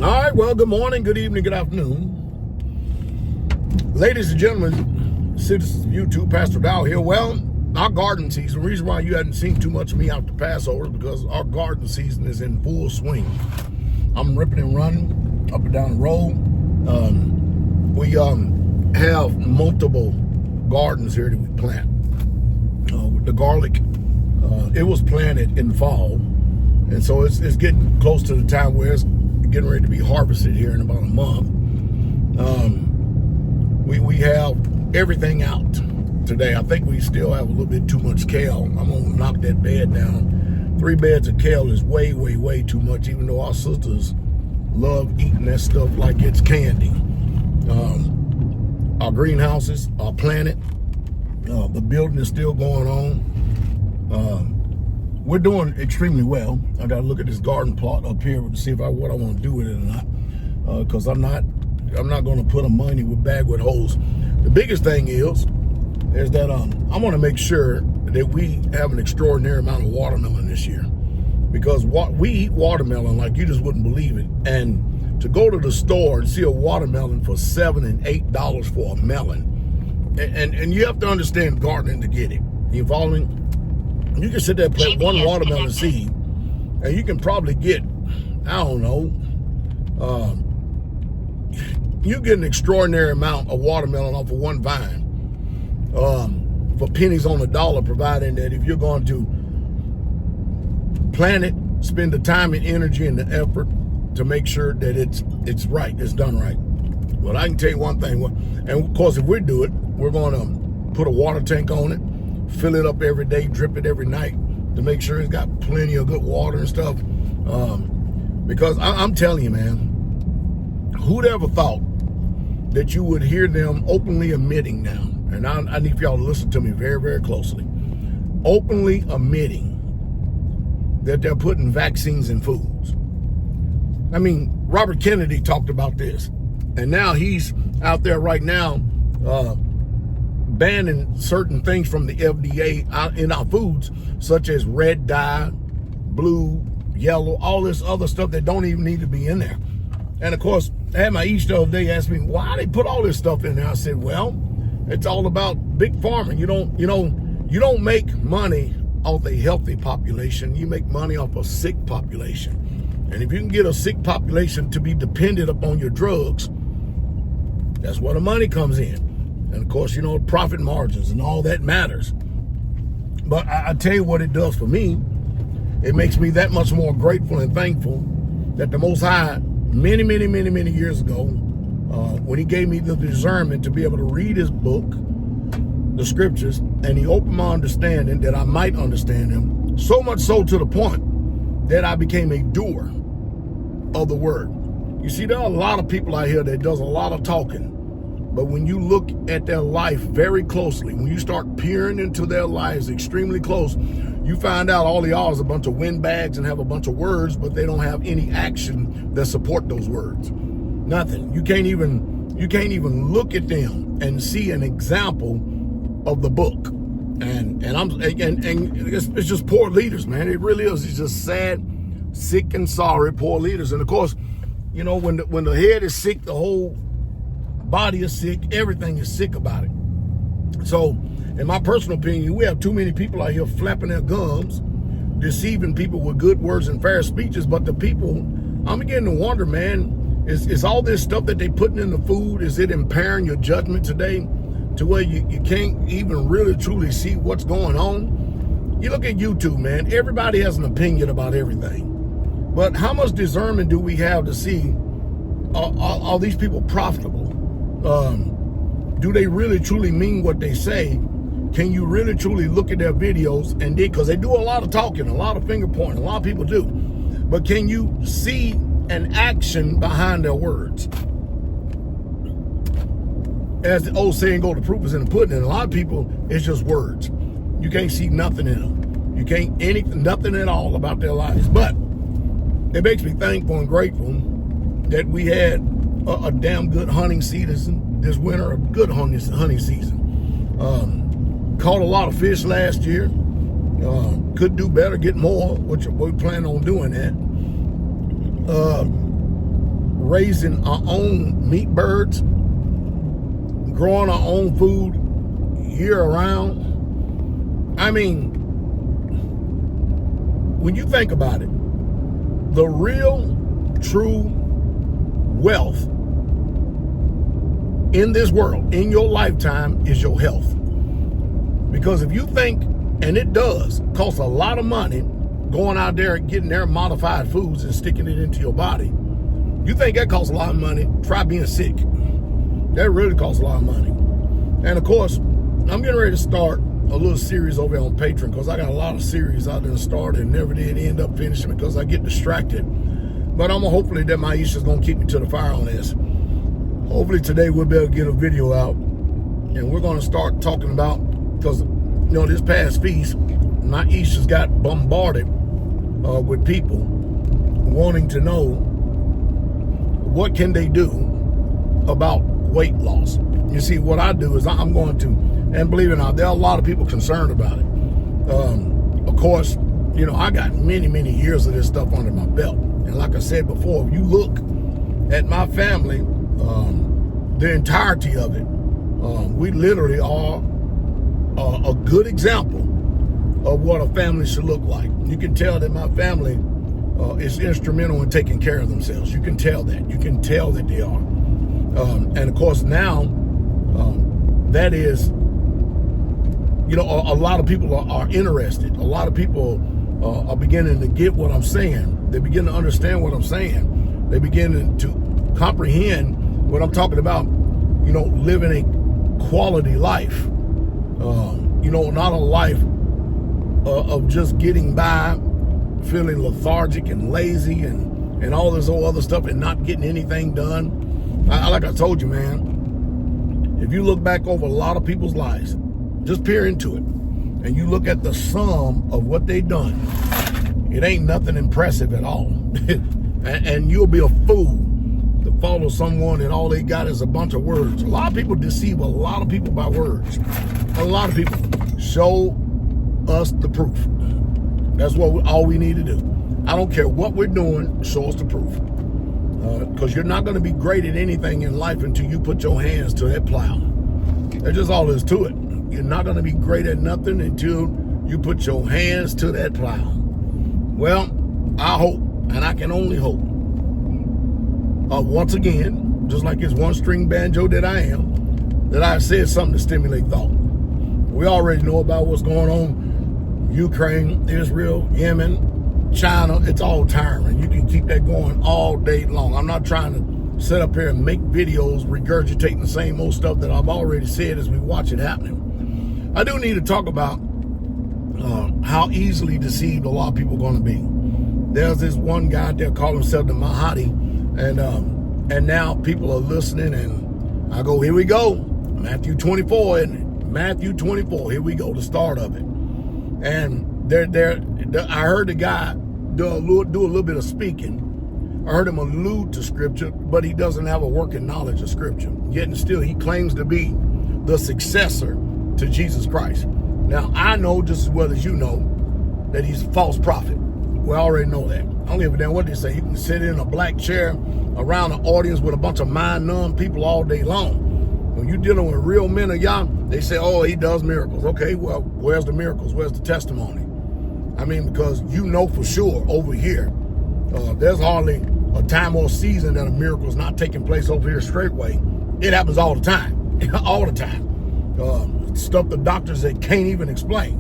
All right, well, good morning, good evening, good afternoon. Ladies and gentlemen, citizens of YouTube, Pastor Dowell here. Well, our garden season, the reason why you hadn't seen too much of me after Passover is because our garden season is in full swing. I'm ripping and running up and down the road. We have multiple gardens here that we plant. The garlic, it was planted in fall, and so it's getting close to the time where it's getting ready to be harvested here in about a month. We have everything out today. I think we still have a little bit too much kale. I'm gonna knock that bed down. 3 beds of kale is way, way, way too much, even though our sisters love eating that stuff like it's candy. Our greenhouses are planted. The building is still going on. We're doing extremely well. I got to look at this garden plot up here to see what I want to do with it or not. Because I'm not going to put a money with bag with holes. The biggest thing is that I want to make sure that we have an extraordinary amount of watermelon this year, because we eat watermelon like you just wouldn't believe it. And to go to the store and see a watermelon for $7 and $8 for a melon, and you have to understand gardening to get it. You follow me? You can sit there and plant one watermelon seed, and you can probably get, I don't know, you get an extraordinary amount of watermelon off of one vine for pennies on the dollar, providing that if you're going to plant it, spend the time and energy and the effort to make sure that it's right, it's done right. Well, I can tell you one thing, and of course, if we do it, we're going to put a water tank on it, fill it up every day, drip it every night to make sure it's got plenty of good water and stuff. Because I'm telling you, man, who'd ever thought that you would hear them openly admitting now, and I need for y'all to listen to me very, very closely, openly admitting that they're putting vaccines in foods. I mean, Robert Kennedy talked about this, and now he's out there right now banning certain things from the FDA in our foods, such as red dye, blue, yellow, all this other stuff that don't even need to be in there. And of course, I had my East the other day ask me why they put all this stuff in there. I said, well, it's all about big pharma. You don't make money off a healthy population. You make money off a sick population. And if you can get a sick population to be dependent upon your drugs, that's where the money comes in. And of course, profit margins and all that matters. But I tell you what it does for me. It makes me that much more grateful and thankful that the Most High, many, many, many, many years ago, when he gave me the discernment to be able to read his book, the scriptures, and he opened my understanding that I might understand them, so much so to the point that I became a doer of the word. You see, there are a lot of people out here that does a lot of talking, but when you look at their life very closely, when you start peering into their lives extremely close, you find out all they are is a bunch of windbags and have a bunch of words, but they don't have any action that support those words. Nothing. You can't even look at them and see an example of the book. And it's just poor leaders, man. It really is. It's just sad, sick and sorry, poor leaders. And of course, when the head is sick, the whole body is sick, everything is sick about it. So, in my personal opinion, we have too many people out here flapping their gums, deceiving people with good words and fair speeches. But the people, I'm beginning to wonder, man, is all this stuff that they putting in the food, is it impairing your judgment today to where you can't even really truly see what's going on? You look at YouTube, man, everybody has an opinion about everything. But how much discernment do we have to see, are these people profitable? Do they really truly mean what they say? Can you really truly look at their videos and because they do a lot of talking, a lot of finger pointing, a lot of people do, but can you see an action behind their words? As the old saying go, the proof is in the pudding. And a lot of people, it's just words. You can't see nothing in them. You can't nothing at all about their lives. But it makes me thankful and grateful that we had a damn good hunting season this winter, a good hunting season. Caught a lot of fish last year. Could do better, get more, which we plan on doing that. raising our own meat birds, growing our own food year round. I mean, when you think about it, the real, true wealth in this world, in your lifetime, is your health. Because if you think, and it does cost a lot of money going out there and getting their modified foods and sticking it into your body, you think that costs a lot of money, try being sick. That really costs a lot of money. And of course, I'm getting ready to start a little series over there on Patreon, because I got a lot of series I done started and never did end up finishing because I get distracted. But I'm hopefully that Maisha's gonna keep me to the fire on this. Hopefully today we'll be able to get a video out, and we're gonna start talking about, because this past feast, Maisha's got bombarded with people wanting to know what can they do about weight loss. You see, what I do is I'm going to, and believe it or not, there are a lot of people concerned about it. Of course, I got many, many years of this stuff under my belt. And like I said before, if you look at my family, the entirety of it, we literally are a good example of what a family should look like. You can tell that my family is instrumental in taking care of themselves. You can tell that. You can tell that they are. And of course now, that is, a lot of people are interested. A lot of people are beginning to get what I'm saying. They begin to understand what I'm saying. They begin to comprehend what I'm talking about, living a quality life. Not a life of just getting by, feeling lethargic and lazy and all this whole other stuff and not getting anything done. Like I told you, man, if you look back over a lot of people's lives, just peer into it, and you look at the sum of what they've done, it ain't nothing impressive at all. and you'll be a fool to follow someone and all they got is a bunch of words. A lot of people deceive a lot of people by words. A lot of people. Show us the proof. That's all we need to do. I don't care what we're doing, show us the proof. Because you're not going to be great at anything in life until you put your hands to that plow. That's just all there is to it. You're not going to be great at nothing until you put your hands to that plow. Well, I hope, and I can only hope, once again, just like this one-string banjo that I am, that I've said something to stimulate thought. We already know about what's going on. Ukraine, Israel, Yemen, China, it's all tiring. You can keep that going all day long. I'm not trying to sit up here and make videos regurgitating the same old stuff that I've already said as we watch it happening. I do need to talk about how easily deceived a lot of people are going to be. There's this one guy there called himself the Mahdi, and now people are listening, and I go, here we go, Matthew 24, and Matthew 24, here we go, the start of it. And I heard the guy do a little bit of speaking. I heard him allude to scripture, but he doesn't have a working knowledge of scripture. Yet and still, he claims to be the successor to Jesus Christ. Now, I know just as well as you know that he's a false prophet. We already know that. I don't give a damn what they say. You can sit in a black chair around an audience with a bunch of mind-numb people all day long. When you're dealing with real men of Yah, they say, oh, he does miracles. Okay, well, where's the miracles? Where's the testimony? I mean, because you know for sure over here, there's hardly a time or season that a miracle is not taking place over here Straitway. It happens all the time, all the time. Stuff the doctors that can't even explain.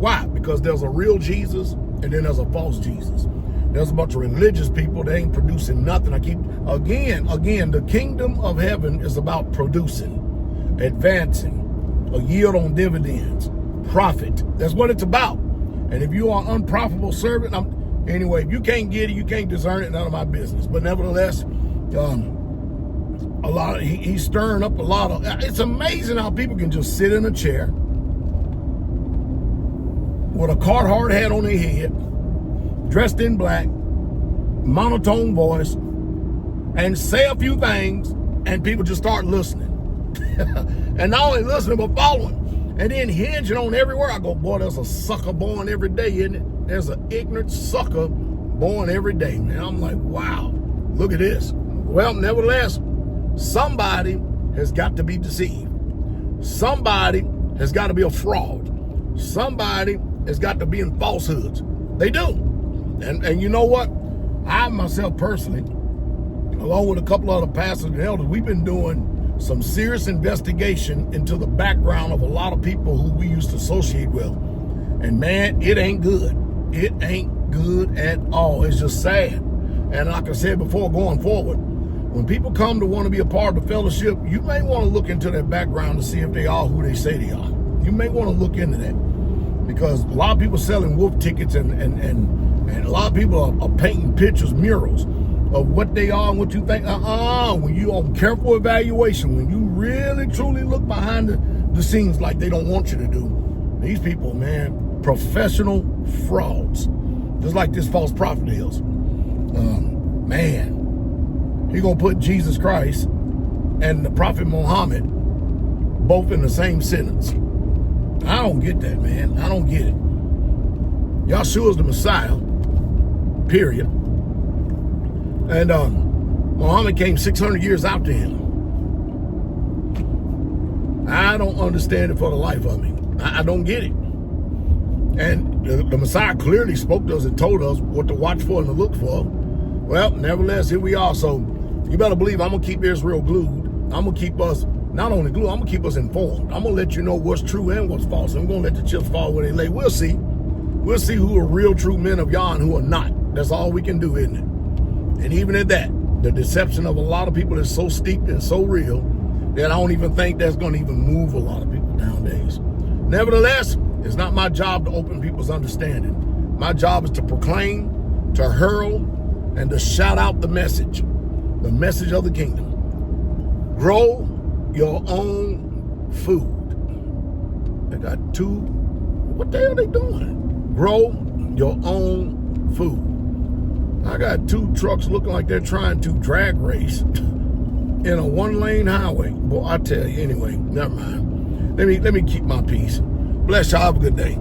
Why? Because there's a real Jesus and then there's a false Jesus. There's a bunch of religious people that ain't producing nothing. Again, the kingdom of heaven is about producing, advancing, a yield on dividends, profit. That's what it's about. And if you are an unprofitable servant, anyway, if you can't get it, you can't discern it, none of my business. But nevertheless, he's stirring up a lot of, it's amazing how people can just sit in a chair with a Carhartt hat on their head, dressed in black, monotone voice, and say a few things, and people just start listening. And not only listening, but following. And then hinging on everywhere. I go, boy, there's a sucker born every day, isn't it? There's an ignorant sucker born every day, man. I'm like, wow, look at this. Well, nevertheless, somebody has got to be deceived. Somebody has got to be a fraud. Somebody has got to be in falsehoods. They do. And you know what? I myself personally, along with a couple other pastors and elders, we've been doing some serious investigation into the background of a lot of people who we used to associate with. And man, it ain't good. It ain't good at all. It's just sad. And like I said before, going forward, when people come to want to be a part of the fellowship, you may want to look into their background to see if they are who they say they are. You may want to look into that, because a lot of people selling wolf tickets and a lot of people are painting pictures, murals of what they are and what you think. When you on careful evaluation, when you really truly look behind the scenes like they don't want you to do, these people, man, professional frauds, just like this false prophet is. Man, he gonna put Jesus Christ and the prophet Muhammad both in the same sentence. I don't get that, man. I don't get it. Yahshua is the Messiah, period. And Muhammad came 600 years after him. I don't understand it for the life of me. I don't get it. And the Messiah clearly spoke to us and told us what to watch for and to look for. Well, nevertheless, here we are. So you better believe I'm going to keep Israel glued. I'm going to keep us, not only glued, I'm going to keep us informed. I'm going to let you know what's true and what's false. I'm going to let the chips fall where they lay. We'll see. We'll see who are real true men of Yah and who are not. That's all we can do, isn't it? And even at that, the deception of a lot of people is so steeped and so real that I don't even think that's going to even move a lot of people nowadays. Nevertheless, it's not my job to open people's understanding. My job is to proclaim, to hurl, and to shout out the message of the kingdom. Grow your own food. They got two, what the hell are they doing? Grow your own food. I got two trucks looking like they're trying to drag race in a one-lane highway. Boy, I tell you, anyway, never mind. Let me keep my peace. Bless y'all. Have a good day.